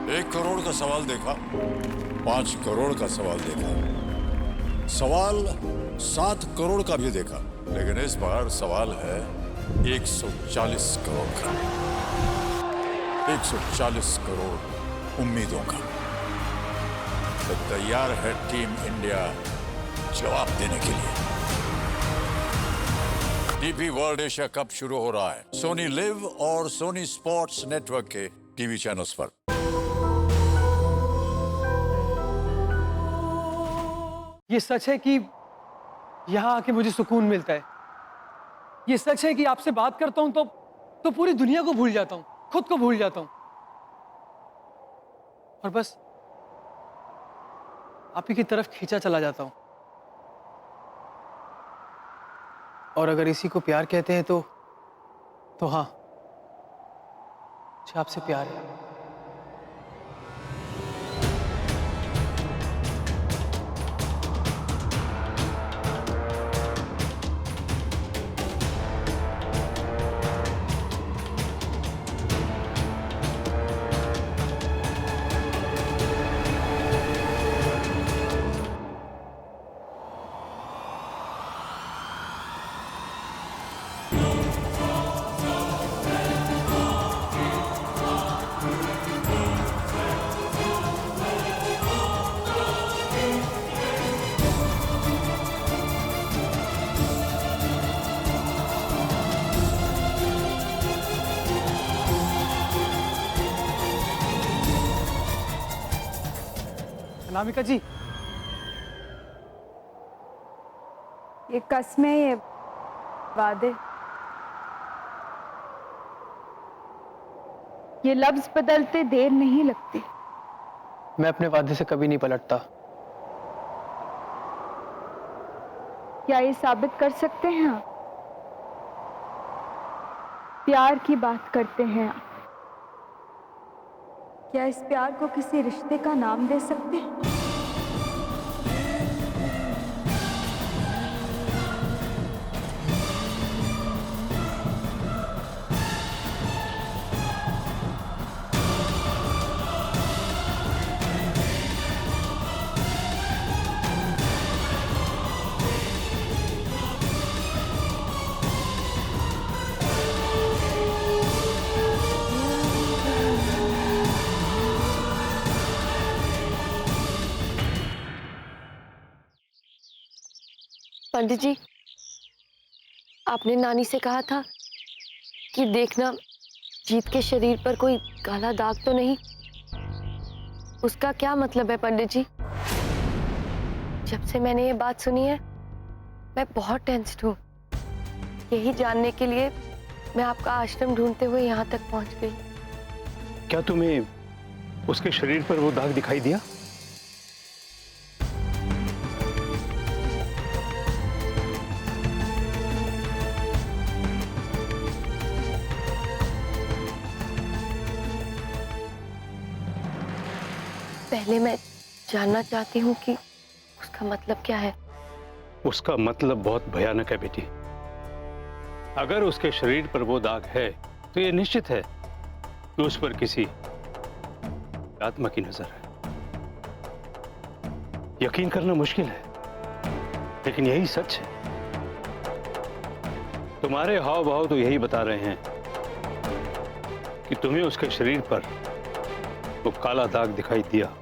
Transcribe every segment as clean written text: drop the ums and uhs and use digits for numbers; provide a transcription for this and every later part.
1 करोड़ का सवाल देखा, 5 करोड़ का सवाल देखा, सवाल 7 करोड़ का भी देखा, लेकिन इस बार सवाल है 140 करोड़ का। 140 करोड़ उम्मीदों का। तो तैयार है टीम इंडिया जवाब देने के लिए। डीपी वर्ल्ड एशिया कप शुरू हो रहा है सोनी लिव और सोनी स्पोर्ट्स नेटवर्क के टीवी चैनल्स पर। ये सच है कि यहां आके मुझे सुकून मिलता है। ये सच है कि आपसे बात करता हूं तो पूरी दुनिया को भूल जाता हूं, खुद को भूल जाता हूं और बस आप ही की तरफ खींचा चला जाता हूं। और अगर इसी को प्यार कहते हैं तो हाँ, मुझे आपसे प्यार है। अनामिका जी, ये कस्में, ये वादे, ये लफ्ज बदलते देर नहीं लगती। मैं अपने वादे से कभी नहीं पलटता। क्या ये साबित कर सकते हैं आप? प्यार की बात करते हैं आप। क्या इस प्यार को किसी रिश्ते का नाम दे सकते हैं? पंडित जी, आपने नानी से कहा था कि देखना जीत के शरीर पर कोई काला दाग तो नहीं। उसका क्या मतलब है पंडित जी? जब से मैंने ये बात सुनी है मैं बहुत टेंस्ड हूँ। यही जानने के लिए मैं आपका आश्रम ढूंढते हुए यहाँ तक पहुँच गई। क्या तुम्हें उसके शरीर पर वो दाग दिखाई दिया? पहले मैं जानना चाहती हूँ कि उसका मतलब क्या है। उसका मतलब बहुत भयानक है बेटी। अगर उसके शरीर पर वो दाग है तो ये निश्चित है कि उस पर किसी आत्मा की नजर है। यकीन करना मुश्किल है, लेकिन यही सच है। तुम्हारे हाव भाव तो यही बता रहे हैं कि तुम्हें उसके शरीर पर वो काला दाग दिखाई दिया।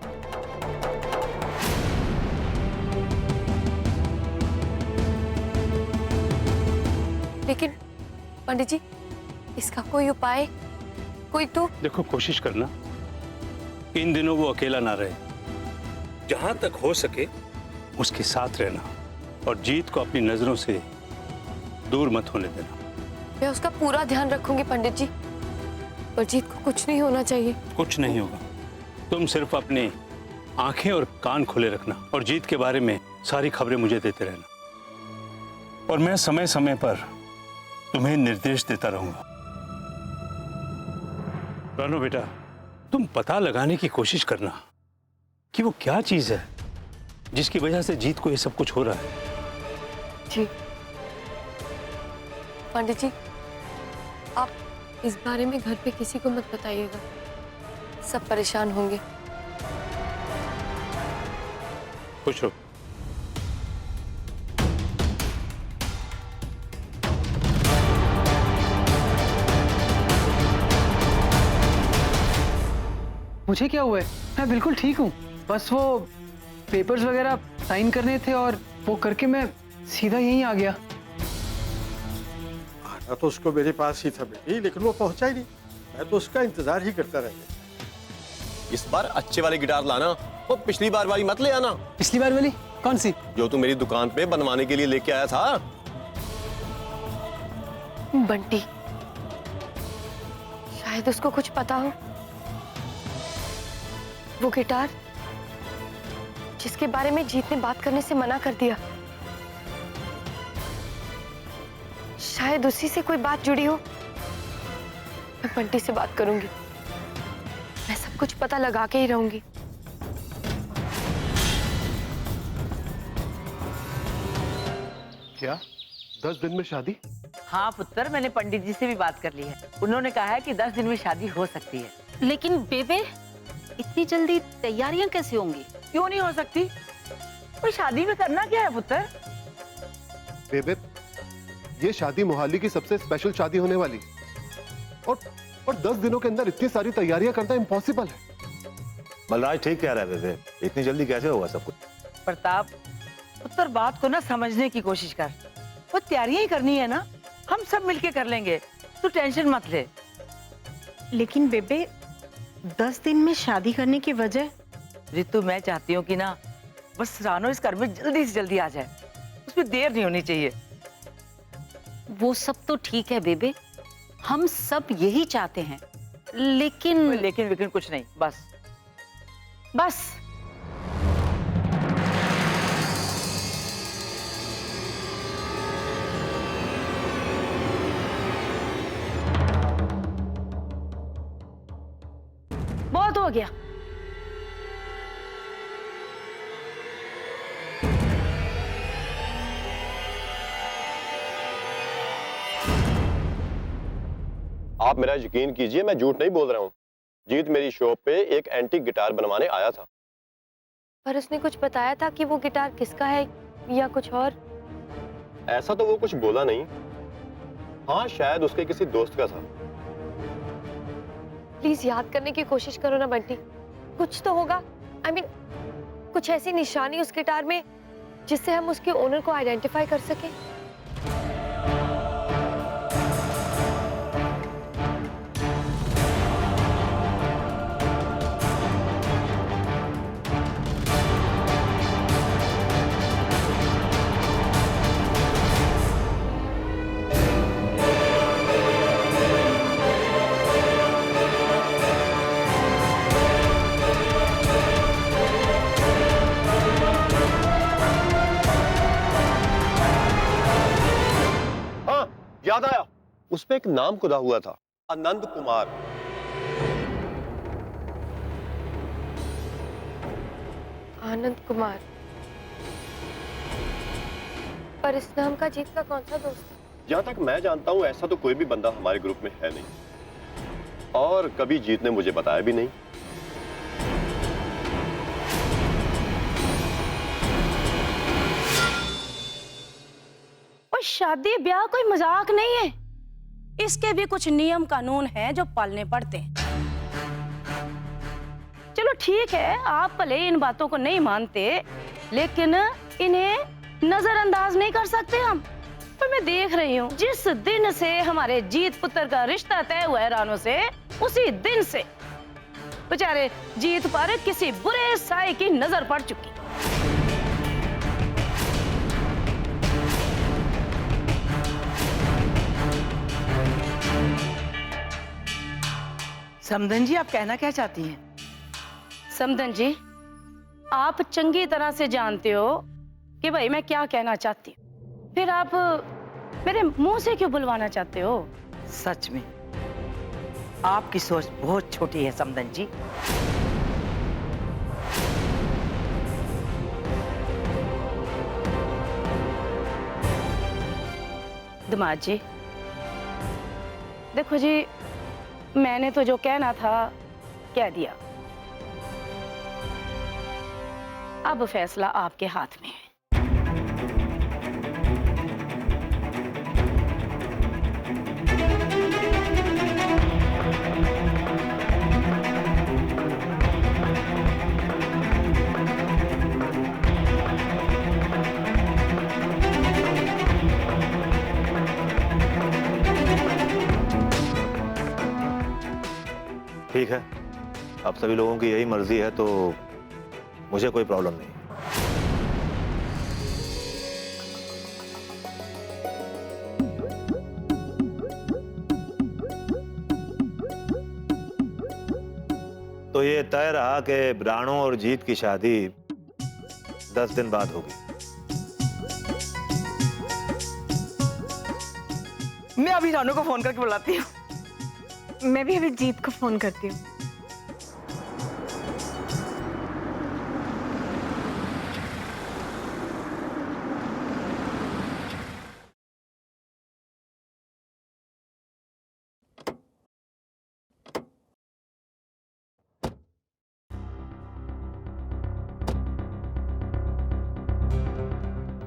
लेकिन पंडित जी, इसका कोई उपाय, कोई तो। देखो, कोशिश करना इन दिनों वो अकेला ना रहे। जहां तक हो सके उसके साथ रहना और जीत को अपनी नजरों से दूर मत होने देना। मैं उसका पूरा ध्यान रखूंगी पंडित जी, पर जीत को कुछ नहीं होना चाहिए। कुछ नहीं होगा। तुम सिर्फ अपनी आंखें और कान खुले रखना और जीत के बारे में सारी खबरें मुझे देते रहना, और मैं समय समय पर तुम्हें निर्देश देता रहूंगा। रानो बेटा, तुम पता लगाने की कोशिश करना कि वो क्या चीज है जिसकी वजह से जीत को ये सब कुछ हो रहा है। जी पंडित जी, आप इस बारे में घर पे किसी को मत बताइएगा। सब परेशान होंगे। खुश रहो। मुझे क्या हुआ है, मैं बिल्कुल ठीक हूँ। बस वो पेपर्स वगैरह साइन करने थे और वो करके मैं सीधा यहीं आ गया। आना तो उसको मेरे पास ही था बेटी, लेकिन वो पहुंचा ही नहीं। मैं तो उसका इंतजार ही करता रह गया। इस बार अच्छे वाले गिटार लाना, वो पिछली बार वाली मत ले आना पिछली बार वाली कौन सी? जो तू मेरी दुकान पे बनवाने के लिए लेके आया था। बंटी, शायद उसको कुछ पता हो। वो गिटार जिसके बारे में जीत ने बात करने से मना कर दिया, शायद उसी से कोई बात जुड़ी हो। मैं बंटी से बात करूंगी, मैं सब कुछ पता लगा के ही रहूंगी। क्या 10 दिन में शादी? हाँ पुत्र, मैंने पंडित जी से भी बात कर ली है। उन्होंने कहा है कि 10 दिन में शादी हो सकती है। लेकिन बेबे, इतनी जल्दी तैयारियां कैसे होंगी? क्यों नहीं हो सकती? और शादी में करना क्या है पुत्र? बेबे, ये शादी मोहाली की सबसे स्पेशल शादी होने वाली और 10 दिनों के अंदर इतनी सारी तैयारियां करना इम्पॉसिबल है। बलराज ठीक कह रहा है बेबे, इतनी जल्दी कैसे होगा सब कुछ? प्रताप पुत्र, बात को ना समझने की कोशिश कर। वो तैयारियां ही करनी है ना, हम सब मिलके कर लेंगे, तू टेंशन मत ले। लेकिन बेबे, 10 दिन में शादी करने की वजह? रितु, मैं चाहती हूँ कि ना बस रानो इस घर में जल्दी से जल्दी आ जाए, उसमें देर नहीं होनी चाहिए। वो सब तो ठीक है बेबे, हम सब यही चाहते हैं, लेकिन लेकिन कुछ नहीं, बस बस बहुत हो गया। आप मेरा यकीन कीजिए, मैं झूठ नहीं बोल रहा हूँ। जीत मेरी शॉप पे एक एंटीक गिटार बनवाने आया था। पर उसने कुछ बताया था कि वो गिटार किसका है या कुछ और? ऐसा तो वो कुछ बोला नहीं। हाँ, शायद उसके किसी दोस्त का था। प्लीज याद करने की कोशिश करो ना बंटी, कुछ तो होगा। I mean, कुछ ऐसी निशानी उस गिटार में जिससे हम उसके ओनर को आइडेंटिफाई कर सकें। याद आया, उस पे एक नाम खुदा हुआ था, आनंद कुमार। आनंद कुमार? पर इस नाम का जीत का कौन सा दोस्त है? जहां तक मैं जानता हूं, ऐसा तो कोई भी बंदा हमारे ग्रुप में है नहीं, और कभी जीत ने मुझे बताया भी नहीं। और शादी ब्याह कोई मजाक नहीं है, इसके भी कुछ नियम कानून हैं जो पालने पड़ते हैं। चलो ठीक है, आप भले इन बातों को नहीं मानते, लेकिन इन्हें नजरअंदाज नहीं कर सकते हम। पर मैं देख रही हूँ, जिस दिन से हमारे जीत पुत्र का रिश्ता तय हुआ है रानो से, उसी दिन से बेचारे जीत पर किसी बुरे साए की नजर पड़ चुकी। समधन जी, आप कहना क्या चाहती हैं? समधन जी, आप चंगी तरह से जानते हो कि भाई मैं क्या कहना चाहती हूँ, फिर आप मेरे मुंह से क्यों बुलवाना चाहते हो? सच में आपकी सोच बहुत छोटी है समधन जी। दामाद जी, देखो जी, मैंने तो जो कहना था कह दिया। अब फैसला आपके हाथ में है। ठीक है, अब सभी लोगों की यही मर्जी है तो मुझे कोई प्रॉब्लम नहीं। तो ये तय रहा कि राणो और जीत की शादी 10 दिन बाद होगी। मैं अभी रानू को फोन करके बुलाती हूँ। मैं भी अभी जीत को फोन करती हूँ।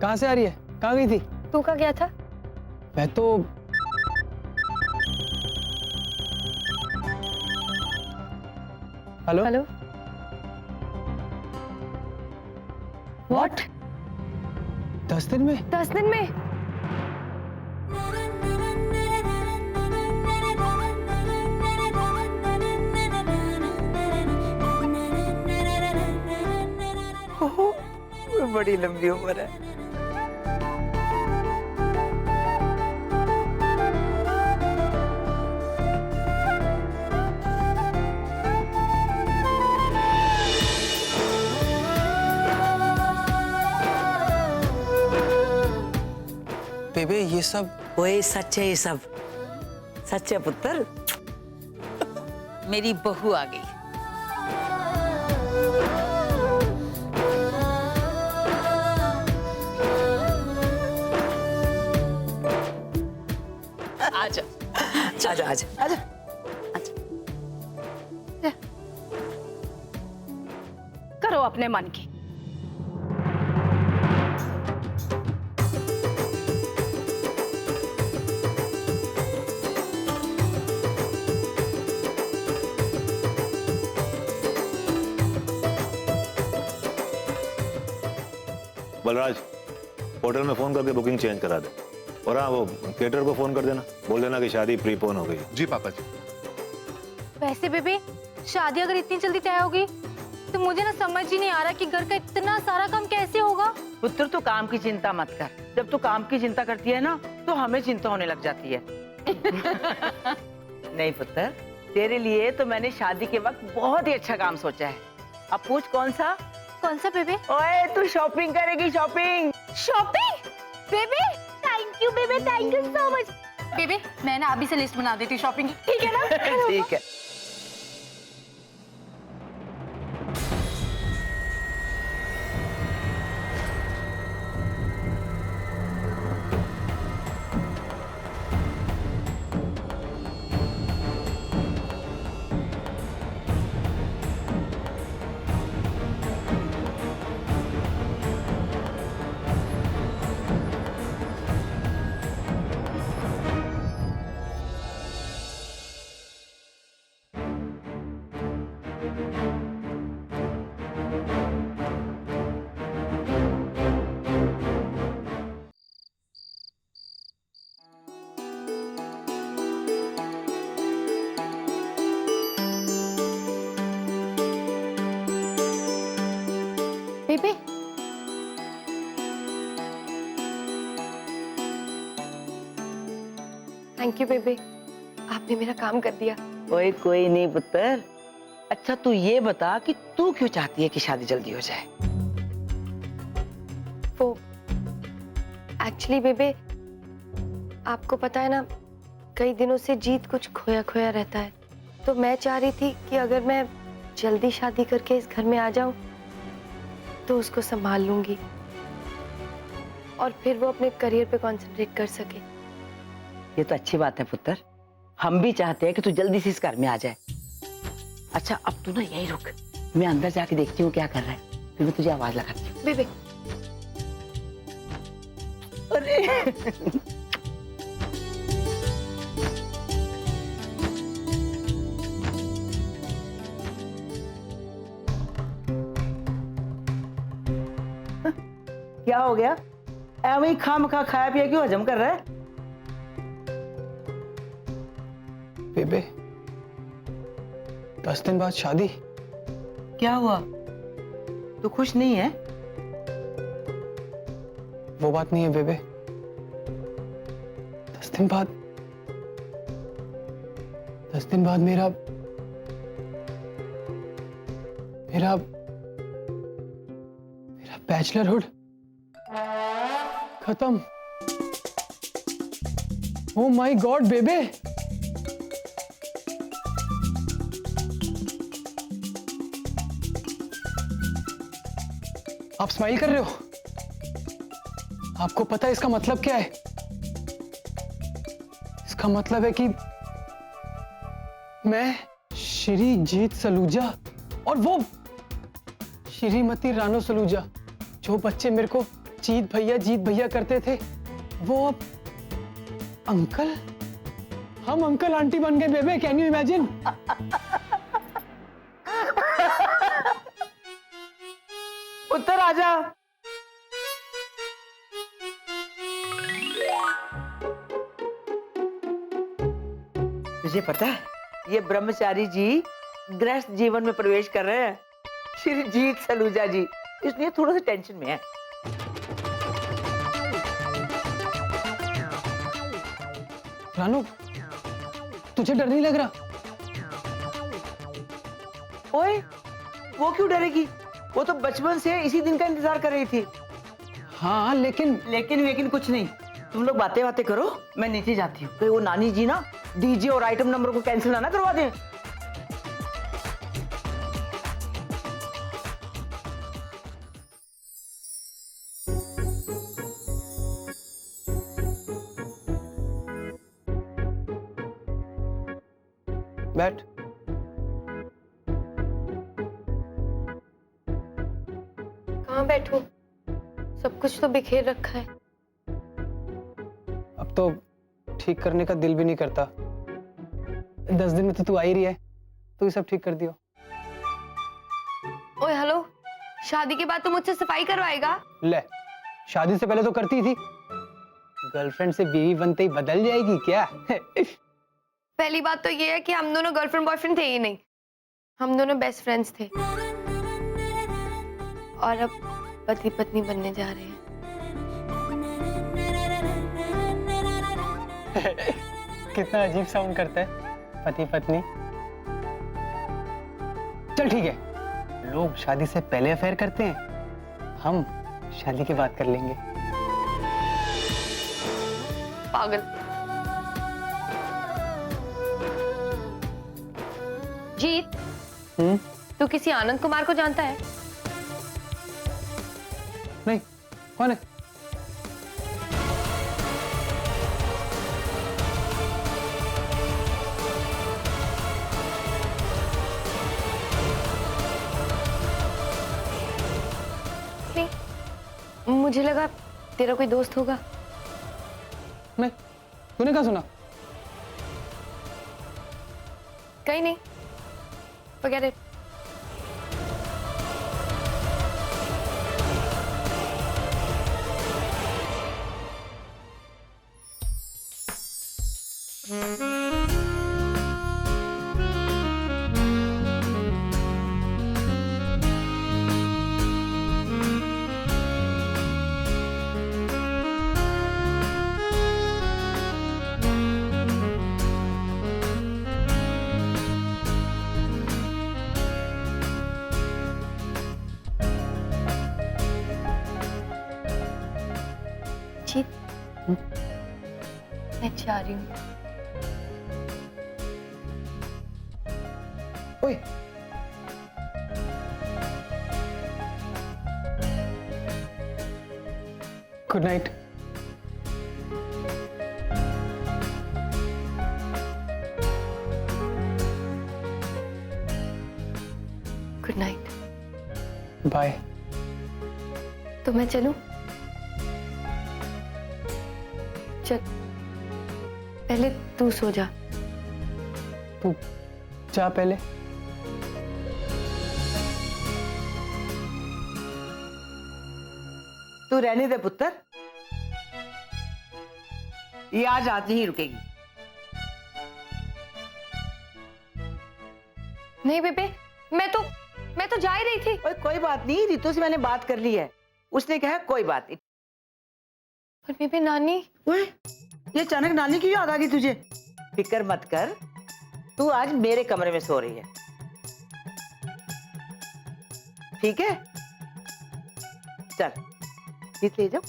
कहाँ से आ रही है? कहाँ गई थी? तू का क्या था? मैं तो हेलो हेलो, व्हाट? 10 दिन में? 10 दिन में? ओहो, बड़ी लंबी उम्र है। बेबे ये सब ओए सच है, ये सब सच है पुत्र। मेरी बहू आ गई। आजा आजा आजा आजा आजा। करो अपने मन की। बलराज, होटल में फोन करके बुकिंग चेंज करा दे। और हाँ, वो केटर को फोन कर देना, बोल देना कि शादी प्रीपोन हो गई। जी पापा जी। वैसे बेबे, शादी अगर इतनी जल्दी तय होगी तो मुझे ना समझ ही नहीं आ रहा कि घर का इतना सारा काम कैसे होगा। पुत्र तू काम की चिंता मत कर। जब तू काम की चिंता करती है ना तो हमें चिंता होने लग जाती है। नहीं पुत्र, तेरे लिए तो मैंने शादी के वक्त बहुत ही अच्छा काम सोचा है। अब पूछ कौन सा? कौन सा बेबे? ओए तू शॉपिंग करेगी, शॉपिंग। शॉपिंग? बेबे थैंक यू बेबे, थैंक यू सो मच। बेबे मैं ना अभी से लिस्ट बना देती हूँ शॉपिंग की, ठीक है ना? ठीक है। बेबे थैंक यू बेबे, आपने मेरा काम कर दिया। ओए कोई नहीं पुत्र। अच्छा तू ये बता कि तू क्यों चाहती है कि शादी जल्दी हो जाए? वो एक्चुअली बेबे, आपको पता है ना, कई दिनों से जीत कुछ खोया खोया रहता है। तो मैं चाह रही थी कि अगर मैं जल्दी शादी करके इस घर में आ जाऊं तो उसको संभाल लूंगी और फिर वो अपने करियर पे कंसंट्रेट कर सके। ये तो अच्छी बात है पुत्र। हम भी चाहते हैं कि तू जल्दी से इस घर में आ जाए। अच्छा अब तू ना यही रुक, मैं अंदर जाके देखती हूँ क्या कर रहा है, फिर मैं तुझे आवाज लगाती हूँ। बेबे अरे क्या हो गया? ऐਵੇਂ ही खामखा खाया पिया क्यों हजम कर रहा है? बेबे 10 दिन बाद शादी। क्या हुआ? तू खुश नहीं है? वो बात नहीं है बेबे। 10 दिन बाद मेरा बैचलरहुड खत्म। ओ माय गॉड बेबे, आप स्माइल कर रहे हो? आपको पता है इसका मतलब क्या है? इसका मतलब है कि मैं श्री जीत सलूजा और वो श्रीमती रानो सलूजा, जो बच्चे मेरे को जीत भैया करते थे, वो अब अंकल, हम अंकल आंटी बन गए बेबे। Can you imagine? उत्तर आजा। तुझे पता है ये ब्रह्मचारी जी गृहस्थ जीवन में प्रवेश कर रहे हैं। श्री जीत सलूजा जी, इसलिए थोड़ा सा टेंशन में है। रानो, तुझे डर नहीं लग रहा? ओए, वो क्यों डरेगी? वो तो बचपन से इसी दिन का इंतजार कर रही थी। हाँ लेकिन कुछ नहीं। तुम लोग बातें करो, मैं नीचे जाती हूँ। तो वो नानी जी ना डीजे और आइटम नंबर को कैंसिल ना करवा दें। बैठ। कहाँ बैठूं? सब कुछ तो बिखेर रखा है। अब तो ठीक करने का दिल भी नहीं करता। 10 दिन में तो तू आ ही रही है, तू ही सब ठीक कर दियो। ओए हेलो, शादी के बाद तो मुझसे सफाई करवाएगा? ले, शादी से पहले तो करती थी। गर्लफ्रेंड से बीवी बनते ही बदल जाएगी क्या? पहली बात तो ये है कि हम दोनों गर्लफ्रेंड बॉयफ्रेंड थे ही नहीं, हम दोनों बेस्ट फ्रेंड्स थे, और अब पति पत्नी बनने जा रहे हैं। कितना अजीब साउंड करता है, पति पत्नी। चल ठीक है, लोग शादी से पहले अफेयर करते हैं, हम शादी के बाद कर लेंगे। पागल। जीत, तू किसी आनंद कुमार को जानता है? नहीं, कौन है? नहीं, मुझे लगा तेरा कोई दोस्त होगा। नहीं, तूने कहाँ सुना? कहीं नहीं, forget it. जीत, मैं जा रही हूँ। ओए, गुड नाइट। नाइट। बाय। तो मैं चलूं? चल, पहले तू सो जा। तू जा पहले। तू रहने दे पुत्र, ये आज रात नहीं रुकेगी। नहीं बेबे, मैं तो जा ही रही थी। ओए कोई बात नहीं, रितु से मैंने बात कर ली है, उसने कहा कोई बात नहीं। पर बेबे नानी। ओए, ये अचानक नानी की याद आ गई तुझे? फिक्र मत कर, तू आज मेरे कमरे में सो रही है, ठीक है? चल, जीत ले जाओ।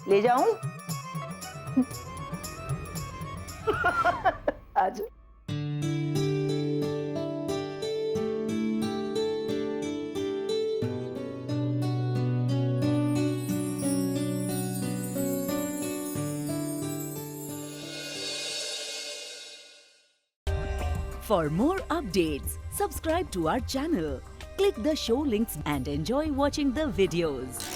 ले जाऊं? आज For more updates, subscribe to our channel, click the show links and enjoy watching the videos.